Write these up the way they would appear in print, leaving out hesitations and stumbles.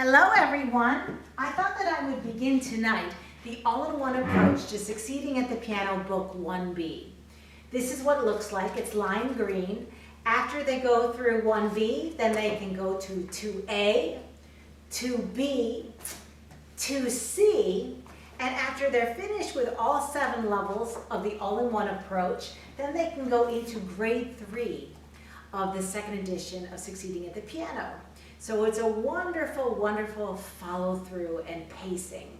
Hello everyone! I thought that I would begin tonight the all-in-one approach to succeeding at the piano book 1B. This is what it looks like. It's lime green. After they go through 1B, then they can go to 2A, 2B, 2C, and after they're finished with all 7 levels of the all-in-one approach, then they can go into grade 3 of the second edition of Succeeding at the Piano. So it's a wonderful, wonderful follow through and pacing.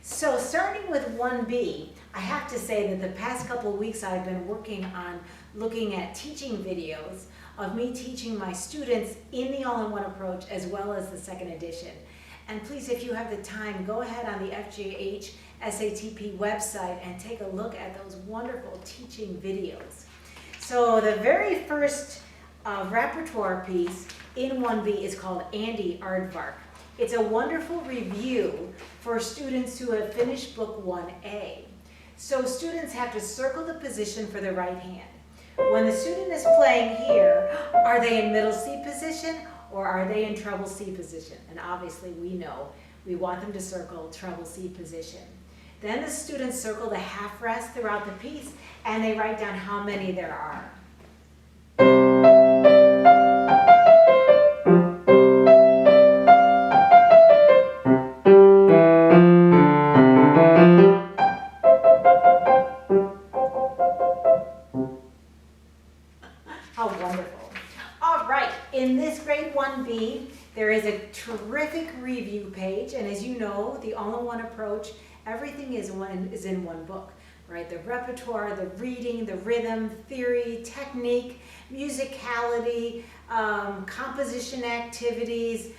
So starting with 1B, I have to say that the past couple of weeks I've been working on looking at teaching videos of me teaching my students in the all-in-one approach as well as the second edition. And please, if you have the time, go ahead on the FGH SATP website and take a look at those wonderful teaching videos. So the very first repertoire piece in 1B is called Ardvark. It's a wonderful review for students who have finished book 1A. So students have to circle the position for the right hand. When the student is playing here, are they in middle C position or are they in treble C position? And obviously we know we want them to circle treble C position. Then the students circle the half rest throughout the piece and they write down how many there are. How wonderful. All right, in this grade 1B, there is a terrific review page, and as you know, the all-in-one approach, everything is in one book, right? The repertoire, the reading, the rhythm, theory, technique, musicality, composition activities,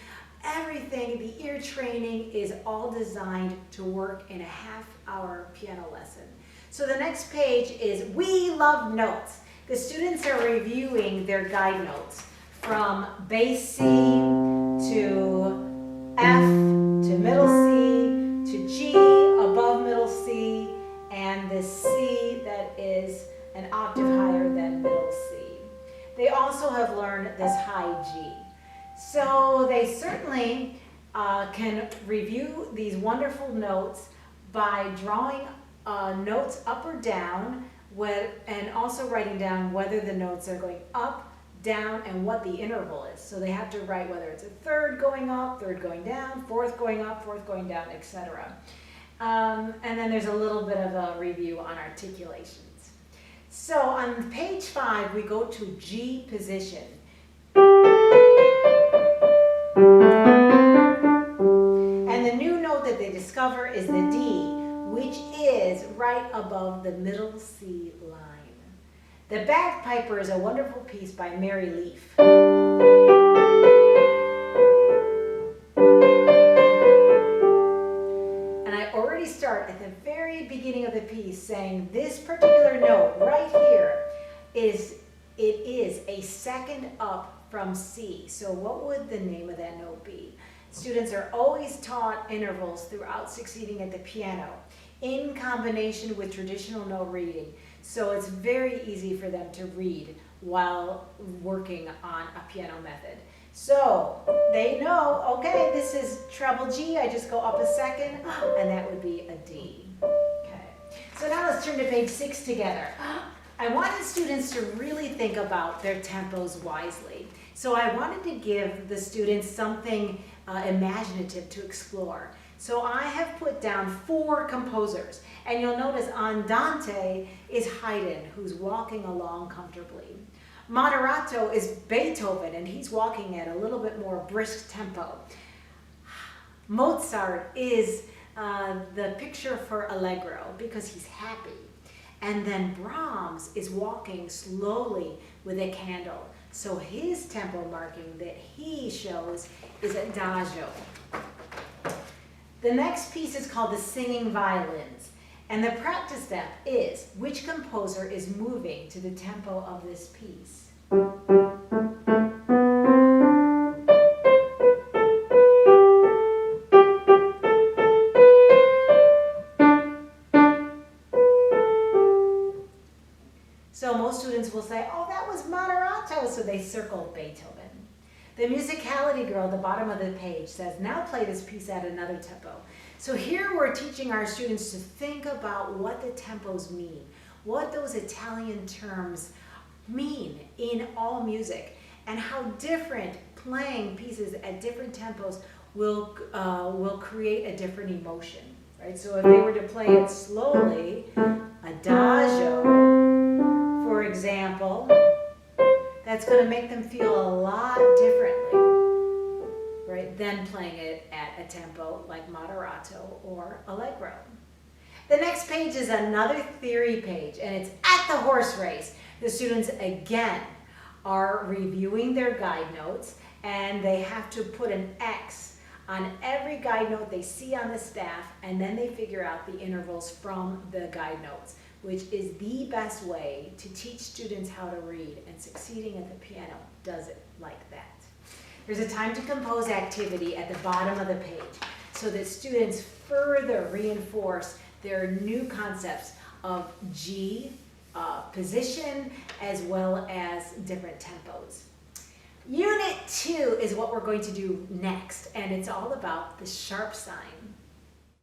everything, the ear training is all designed to work in a half-hour piano lesson. So the next page is We Love Notes. The students are reviewing their guide notes from bass C to F to middle C to G above middle C and the C that is an octave higher than middle C. They also have learned this high G. So they certainly can review these wonderful notes by drawing notes up or down, and also writing down whether the notes are going up, down, and what the interval is. So they have to write whether it's a third going up, third going down, fourth going up, fourth going down, etc. And then there's a little bit of a review on articulations. So on page 5, we go to G position. And the new note that they discover is the D, which is right above the middle C line. The Bagpiper is a wonderful piece by Mary Leaf. And I already start at the very beginning of the piece saying this particular note right here is a second up from C. So what would the name of that note be? Students are always taught intervals throughout Succeeding at the Piano in combination with traditional note reading. So it's very easy for them to read while working on a piano method. So they know, okay, this is treble G, I just go up a second, and that would be a D. Okay. So now let's turn to page 6 together. I wanted students to really think about their tempos wisely. So I wanted to give the students something imaginative to explore. So I have put down 4 composers, and you'll notice Andante is Haydn, who's walking along comfortably. Moderato is Beethoven, and he's walking at a little bit more brisk tempo. Mozart is the picture for Allegro because he's happy. And then Brahms is walking slowly with a candle. So his tempo marking that he shows is Adagio. The next piece is called the Singing Violins. And the practice step is which composer is moving to the tempo of this piece. So most students will say, oh, that was Moderato, so they circle Beethoven. The musicality girl at the bottom of the page says, now play this piece at another tempo. So here we're teaching our students to think about what the tempos mean, what those Italian terms mean in all music, and how different playing pieces at different tempos will create a different emotion, right? So if they were to play it slowly, adagio, for example, that's going to make them feel a lot differently, right, than playing it at a tempo like moderato or allegro. The next page is another theory page, and it's at the horse race. The students, again, are reviewing their guide notes, and they have to put an X on every guide note they see on the staff, and then they figure out the intervals from the guide notes, which is the best way to teach students how to read, and Succeeding at the Piano does it like that. There's a time to compose activity at the bottom of the page so that students further reinforce their new concepts of G, position, as well as different tempos. Unit 2 is what we're going to do next, and it's all about the sharp sign.